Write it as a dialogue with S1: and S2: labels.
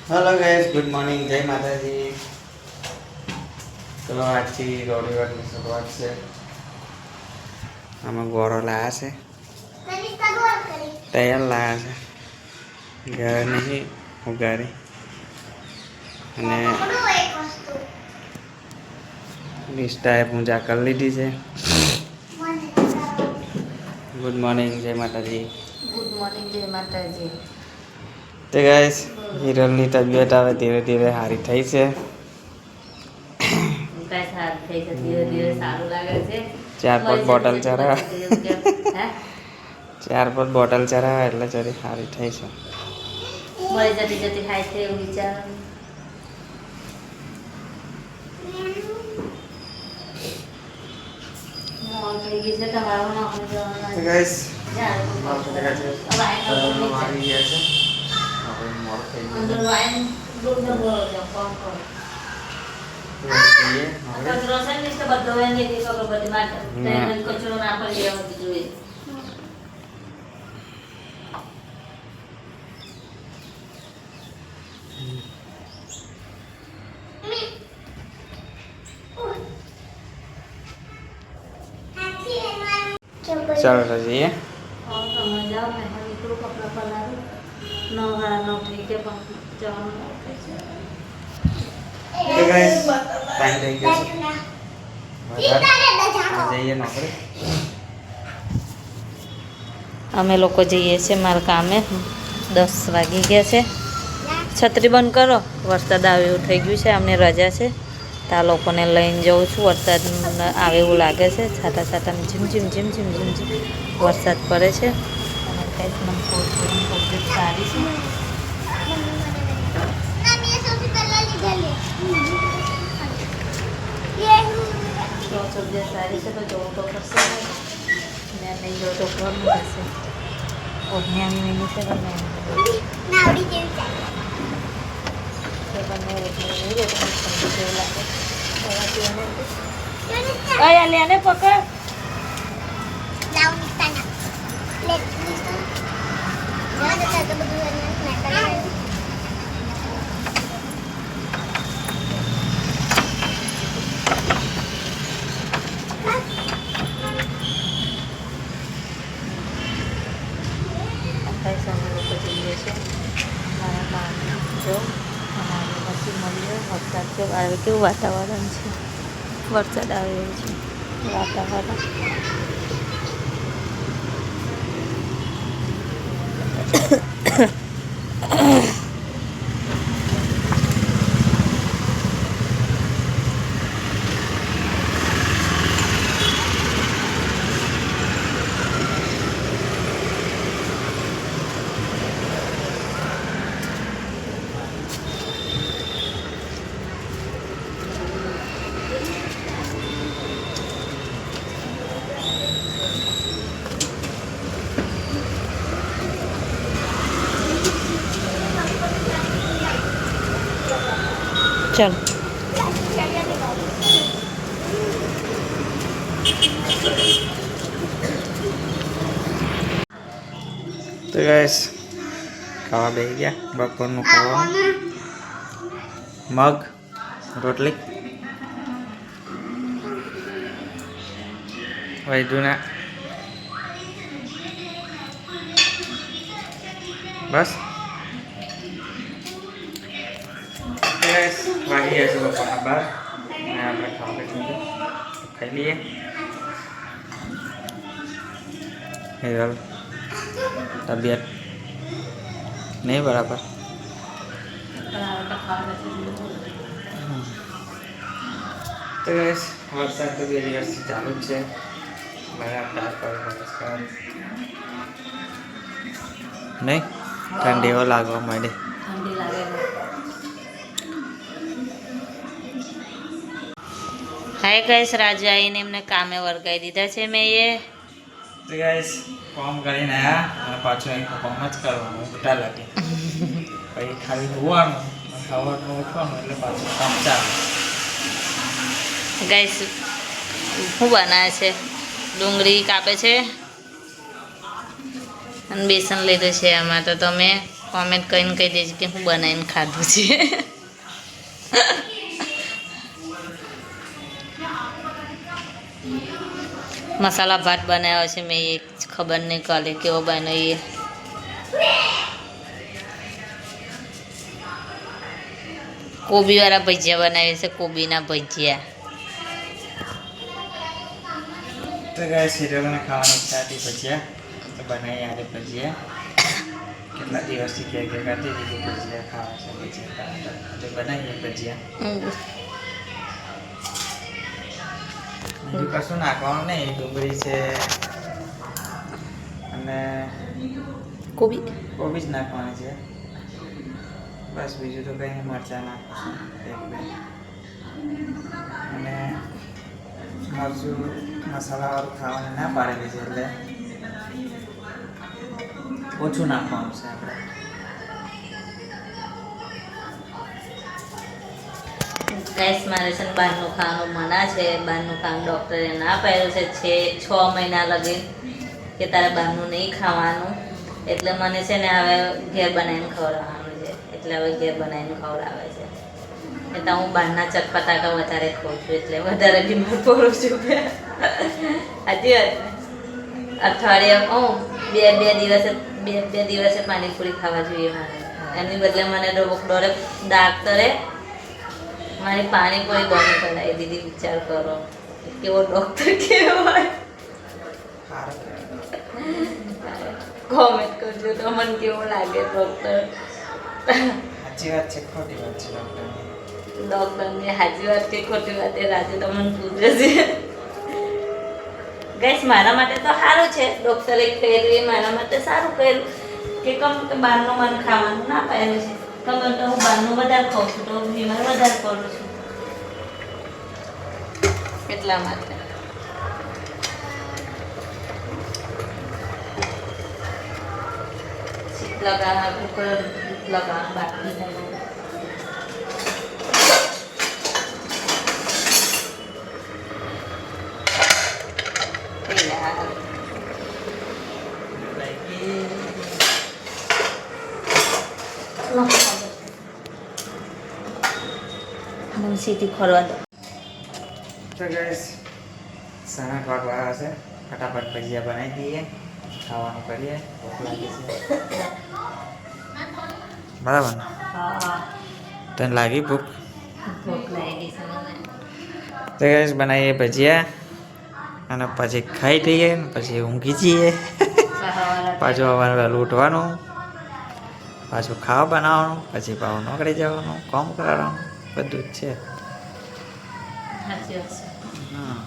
S1: Hello guys, good morning, जय माता जी। चलो आज की रविवार की शुरुआत से हम गोरो लाया से तैयार लाया से घर नहीं उगाड़ी અને નિષ્ઠાએ પૂજા કરી લીધી છે। ગુડ મોર્નિંગ, જય માતાજી।
S2: ગુડ મોર્નિંગ, જય માતાજી।
S1: તો ગાઈસ હિરલની તબિયત હવે ધીરે ધીરે સારી થઈ છે।
S2: કાંઈ સારું થઈ છે, ધીરે ધીરે સારું લાગે છે।
S1: 4-5 બોટલ ચડાવે,
S2: હે
S1: 4-5 બોટલ ચડાવે એટલે જરી સારી થઈ છે।
S2: મળી જતી જતી થાય છે એવું વિચાર। મોલ થઈ ગઈ છે તમારો નોકરી જવાનું
S1: તો ગાઈસ
S2: આવી
S1: ગયા છે, હવે મોડ થઈ ગયું
S2: અંદર વાઈન દૂધ ન બોલો છો કોમ કરો
S1: છે।
S2: કચરો છે ને તો બધો વેન એક એક બધી માટે તેને કચરો ના પડી જવો જોઈએ।
S1: ચાલો તો જઈએ।
S2: और તમે જાઓ ને હવે નીકળું કપડાં પલાળું 9:30 થઈ ગયા પણ જવાનું મોડું થઈ
S1: તો ગાઈસ ટાઈમ થઈ ગયો છે, જઈએ નોકરી।
S2: અમે લોકો જઈએ છીએ મારા કામે 10 વાગી ગયા છે। છત્રી બંધ કરો, વરસાદ આવે એવું થઈ ગયું છે, અમને રજા છે તો આ લોકોને લઈને જઉં છું। વરસાદ આવે એવું લાગે છે, છાટા છાટા ઝીમ ઝીમ ઝીમ ઝીમ ઝીમ ઝીમ વરસાદ પડે છે। અને કંઈક મને તબિયત સારી છે। તો તબિયત સારી છે તો જવું તો પડશે ને નહીં જવું તો ઘરનું થશે। ઓઢણી મેની છે તમે લેને પકડ વરસાદ આવે કેવું વાતાવરણ છે, વરસાદ આવે એવું છે વાતાવરણ। चल
S1: તો ગાઈસ ખાવા બેસી ગયા। બપોરનું ખાવાનું મગ રોટલી વૈદુના બસ। ગાઈસ વાગી ગયા છે બપોરના 12 અને આપણે ખાવા બેઠું છે, ખાઈ લઈએ। હિરલ તબિયત નહીં બરાબર, તો ગાઈસ વરસાદ તો 2 દિવસથી ચાલુ જ છે। નમસ્કાર નહીં ઠંડીઓ લાગવા માંડી।
S2: ઠંડી લાગે હાય ગાઈસ, રાજુ આવીને એમને કામે વળગાઈ દીધા છે મેં એ।
S1: તો ગાઈસ કામ કરીને આવ્યા અને પાછું એક કામ જ કરવાનું ઉઠા લાગે પછી ખાલી હોવાનું ખાવાનું ઉઠવાનું એટલે પાછું કામ ચાલે।
S2: ગાઈસ શું બનાવે છે, ડુંગળી કાપે છે અને બેસન લીધું છે આમાં। તો તમે કોમેન્ટ કરીને કહી દેજો કે હું બનાવીને ખાધું છે. મસાલા ભાત બનાવ્યો છે મેં, એ ખબર નહીં કાલે કેવો બનાવીએ. કોબીવાળા ભજીયા બનાવીએ છે, કોબીના ભજીયા.
S1: તો ગાઈસ સિરિયલને ખાવાની ઈચ્છા હતી ભજીયા, તો બનાવી આજે ભજીયા. કેટલા દિવસથી કે કરતી હતી કે ભજીયા ખાવા છે, ભજીયા ખાવા, તો બનાવીએ ભજીયા. બીજું કશું નાખવાનું નહીં, ડુંગળી છે અને
S2: કોબી
S1: જ નાખવાની છે બસ. બીજું તો કંઈ મરચાં નાખીશું એક બે, અને મરચું મસાલાવાળું ખાવાનું ના પાડેલી છે એટલે ઓછું નાખવાનું છે આપણે.
S2: ગેસ મારે છે ને બહારનું ખાવાનું મના છે. બહારનું ખાવાનું ડૉક્ટરે ના પાડ્યું છે 6 મહિના લગી કે તારે બહારનું નહીં ખાવાનું. એટલે મને છે ને હવે ઘેર બનાવીને ખવડાવવાનું છે, એટલે હવે ઘેર બનાવીને ખવડાવે છે. એટલે હું બહારના ચટપટાકા વધારે ખાઉં છું, એટલે વધારે બીમાર પડું છું. સાચી વાત. અઠવાડિયે બે દિવસે પાણીપુરી ખાવા જોઈએ મારે. એની બદલે મને ડાક્ટરે મારી પાણીપુરી બંધ કરાવી દીધી. વિચાર કરો કેવો ડૉક્ટર કહેવાય. કોમેન્ટ કરજો તો મને કેવું લાગે ડૉક્ટર.
S1: સાચી વાત છે ખોટી વાત છે
S2: ડૉક્ટરની સાચી વાત કે ખોટી વાત એ રાજે તમને પૂછે છે. ગેસ મારા માટે તો સારું છે, ડૉક્ટરે કહેલું એ મારા માટે સારું કહેલું કે કે બહારનું મને ખાવાનું ના પાડ્યું છે. ખબર તો હું બહારનું વધારે ખાઉં છું તો બીમાર વધારે પડું છું, એટલા માટે. લગાવવાનું બાકી સીધી ખોરવા દો.
S1: તો ગાઈસ 7-8 વાગવા હશે, ફટાફટ ભજીયા બનાવી દઈએ, ખાવાનું કરીએ. ભૂખ લાગી છે બરાબર ને?
S2: હા,
S1: તને લાગી ભૂખ?
S2: ભૂખ લાગી છે મને.
S1: તો ગાઈસ બનાવીએ ભજીયા અને પછી ખાઈ લઈએ ને પછી ઊંઘી જઈએ. પાછું સવારે વહેલું ઉઠવાનું, પાછું ખાવા બનાવવાનું, પછી પાછું નોકરી જવાનું, કામ કરવાનું, બધું જ છે.
S2: સાચી વાત છે.
S1: હા.